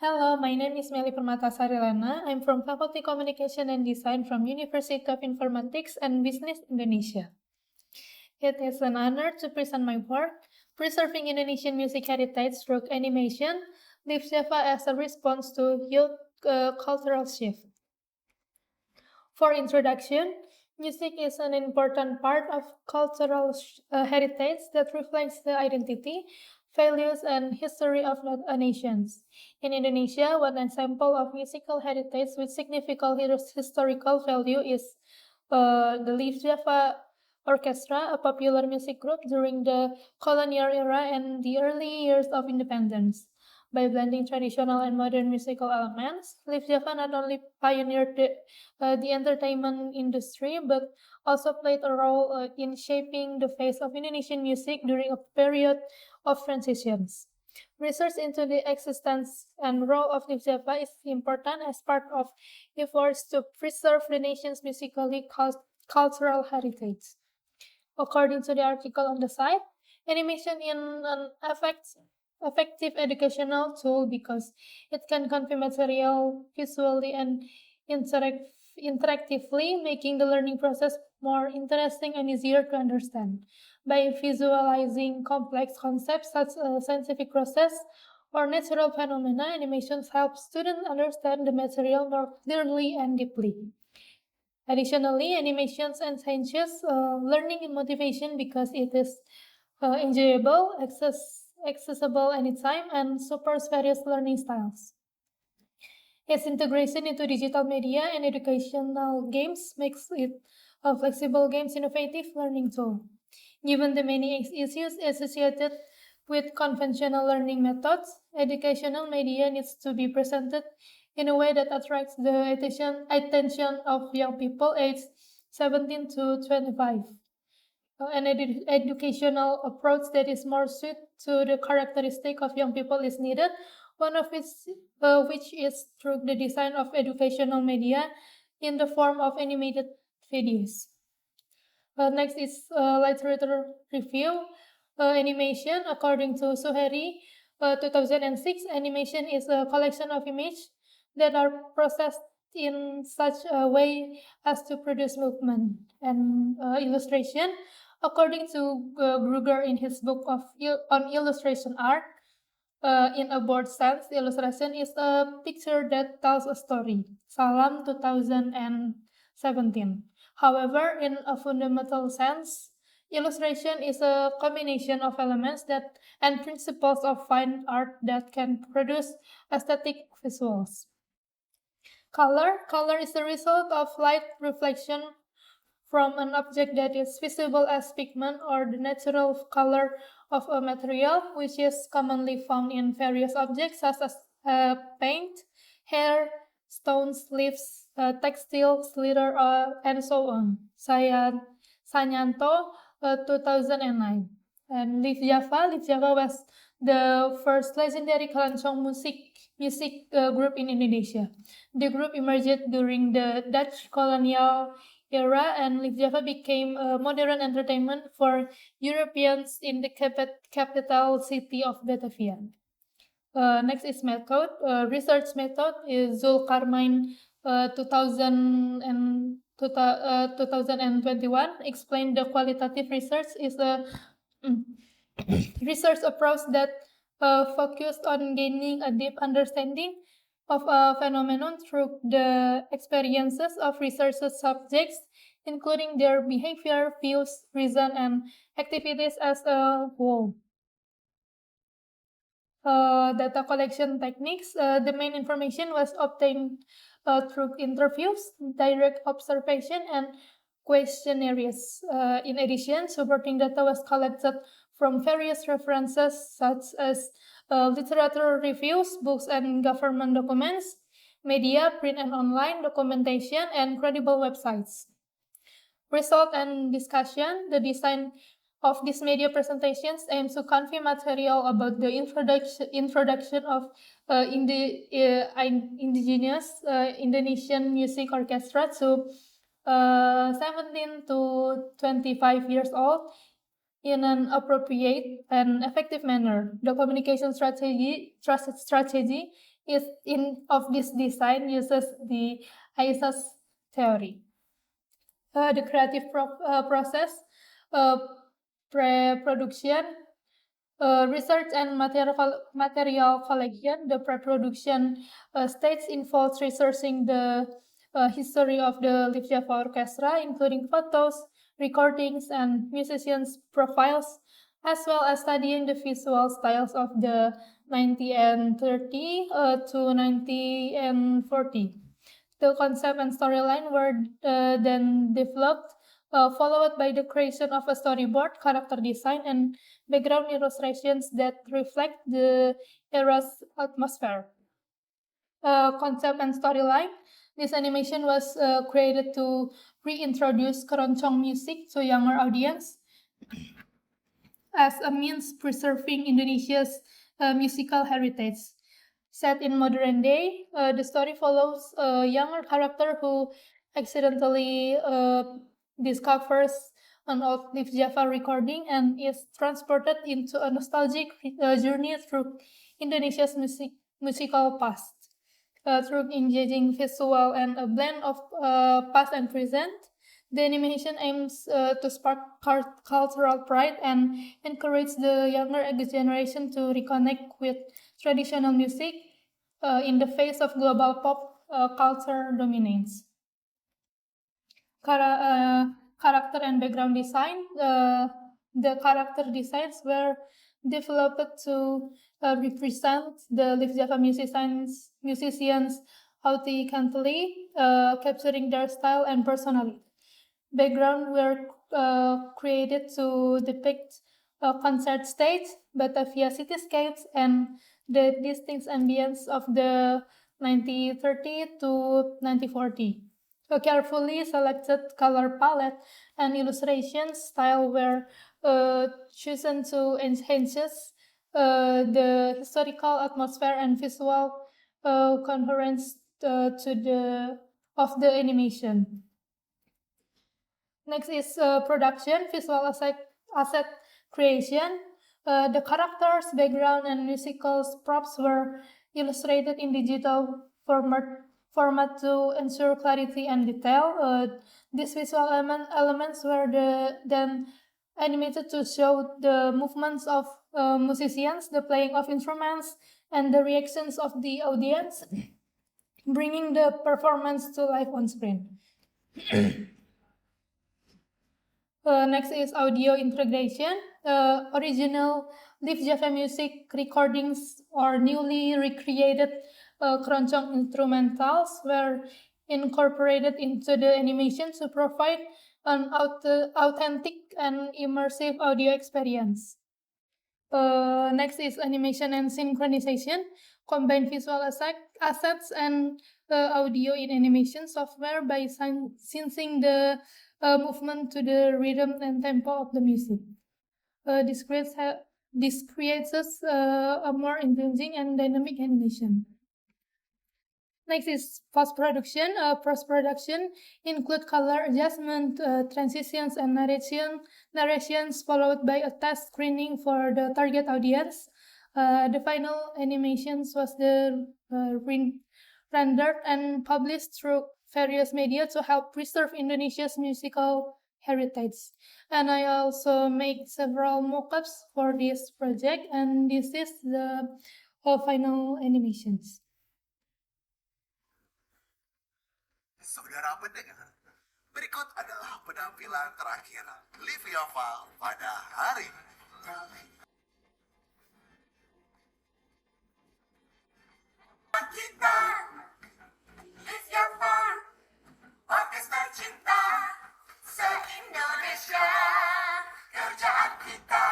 Hello, my name is Melly Permata Sari Lena. I'm from Faculty Communication and Design from University of Informatics and Business Indonesia. It is an honor to present my work, Preserving Indonesian Music Heritage Through Animation, Lief Java as a Response to Youth Cultural Shift. For introduction, music is an important part of cultural heritage that reflects the identity, values, and history of nations. In Indonesia, one example of musical heritage with significant historical value is the Lief Java Orchestra, a popular music group during the colonial era and the early years of independence. By blending traditional and modern musical elements, Lief Java not only pioneered the entertainment industry, but also played a role in shaping the face of Indonesian music during a period of transitions. Research into the existence and role of Lief Java is important as part of efforts to preserve the nation's musically cultural heritage. According to the article on the site, animation is an effective educational tool because it can convey material visually and interactively, making the learning process more interesting and easier to understand. By visualizing complex concepts such as scientific process or natural phenomena, animations help students understand the material more clearly and deeply. Additionally, animations enhances learning and motivation because it is enjoyable, accessible anytime, and supports various learning styles. Its integration into digital media and educational games makes it a flexible games innovative learning tool. Given the many issues associated with conventional learning methods, educational media needs to be presented in a way that attracts the attention of young people aged 17 to 25. An educational approach that is more suited to the characteristic of young people is needed, one of which is through the design of educational media in the form of animated videos. Next is literature review. Animation, according to Suheri, 2006, animation is a collection of images that are processed in such a way as to produce movement and illustration. According to Gruger in his book on illustration art, in a broad sense, the illustration is a picture that tells a story. Salam 2017. However, in a fundamental sense, illustration is a combination of elements that and principles of fine art that can produce aesthetic visuals. Color is the result of light reflection from an object that is visible as pigment or the natural color of a material, which is commonly found in various objects such as paint, hair, stones, leaves, textiles, leather, and so on. Sanyanto, 2009. And Lief Java was the first legendary keroncong music group in Indonesia. The group emerged during the Dutch colonial era, and Lief Java became a modern entertainment for Europeans in the capital city of Batavia. Next is method. Research method is Zulkarnain 2021 explained the qualitative research is a research approach that focused on gaining a deep understanding of a phenomenon through the experiences of research subjects, including their behavior, views, reason, and activities as a whole. Data collection techniques, the main information was obtained through interviews, direct observation, and questionnaires. In addition, supporting data was collected from various references such as literature reviews, books and government documents, media, print and online, documentation, and credible websites. Result and discussion, the design of these media presentations aims to convey material about the introduction of indigenous Indonesian music orchestra to 17 to 25 years old in an appropriate and effective manner. The communication strategy is in of this design uses the ISA's theory. The creative process, uh, pre-production, research and material collection. The pre-production stage involves researching the history of the Lief Java Orchestra, including photos, recordings, and musicians' profiles, as well as studying the visual styles of the 90 and 30 to 90 and 40. The concept and storyline were then developed, followed by the creation of a storyboard, character design, and background illustrations that reflect the era's atmosphere. Concept and storyline. This animation was created to reintroduce keroncong music to younger audience as a means preserving Indonesia's musical heritage. Set in modern day, the story follows a younger character who accidentally discovers an old Lief Java recording and is transported into a nostalgic journey through Indonesia's musical past. Through engaging visual and a blend of past and present, the animation aims to spark cultural pride and encourage the younger generation to reconnect with traditional music in the face of global pop culture dominance. Character and background design. The character designs were developed to represent the Lief Java musicians authentically, capturing their style and personality. Background were created to depict a concert stage, Batavia cityscapes, and the distinct ambience of the 1930 to 1940. A carefully selected color palette and illustration style were chosen to enhance the historical atmosphere and visual coherence of the animation. Next is production, visual asset creation. The characters, background, and musical props were illustrated in digital format to ensure clarity and detail. These visual elements were then animated to show the movements of musicians, the playing of instruments, and the reactions of the audience, bringing the performance to life on screen. Next is audio integration. Original Lief Java music recordings or newly recreated keroncong instrumentals were incorporated into the animation to provide an authentic and immersive audio experience. Next is animation and synchronization. Combine visual assets and audio in animation software by syncing the movement to the rhythm and tempo of the music. This creates a more engaging and dynamic animation. Next is post-production. Post-production include color adjustment, transitions, and narrations, followed by a test screening for the target audience. The final animations was rendered and published through various media to help preserve Indonesia's musical heritage. And I also made several mock-ups for this project, and this is the final animations. Saudara pendengar, berikut adalah penampilan terakhir Lief Java pada hari ini. Kita, Lief Java, orkestra cinta se-Indonesia, kerjaan kita,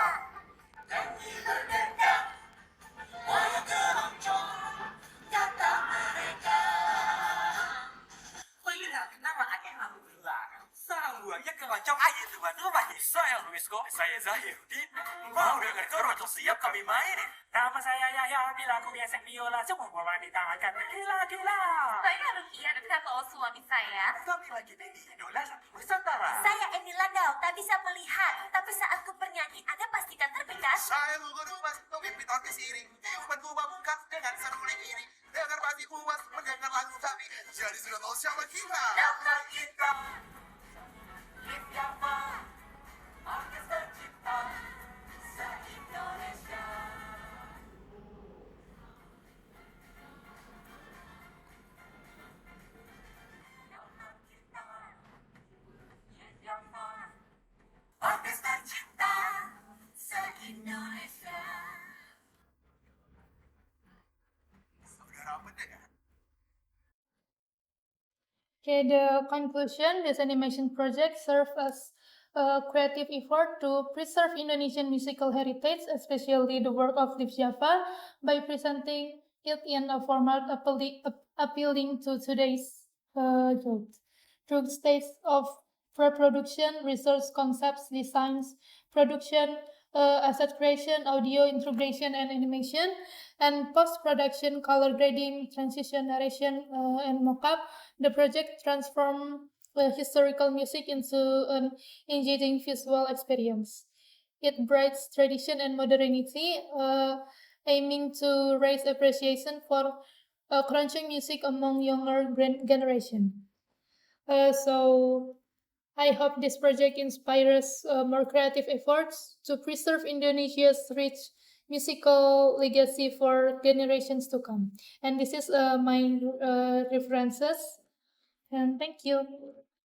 nyanyi berdendang, wayang keroncong, kata mereka. Nama adik alhamdulillah. Sang buahnya keroncong aja tuan rumah. Saya Luis kok, saya Zahir. Mau dengar kau siap kami main? Nama saya Yahya, bila aku biasa biola, semua wanita akan gila-gila. Saya Rukia, dekat suami saya. Kami lagi di idola Nusantara. Saya Eni Landau, tak bisa melihat. Tapi saat ku bernyanyi, Anda pastikan terpikat. Saya gugur umas, memimpin orkes iring. Umatku membungkam dengan seruling iring. Dengar pasti puas mendengar lagu kami. Jadi sudah tahu siapa kita. Siapa kita? Lief Java, orkes tercipta se-Indonesia. Siapa kita? Lief Java, orkes tercipta se-Indonesia. Saudara pendengar. Okay, the conclusion, this animation project serves as a creative effort to preserve Indonesian musical heritage, especially the work of Lief Java, by presenting it in a format appealing to today's youth. Through stages of pre-production, research concepts, designs, production, asset creation, audio integration and animation, and post-production, color grading, transition, narration, and mock-up, the project transformed historical music into an engaging visual experience. It brings tradition and modernity, aiming to raise appreciation for crunching music among younger generation. So I hope this project inspires more creative efforts to preserve Indonesia's rich musical legacy for generations to come. And this is my references. And thank you.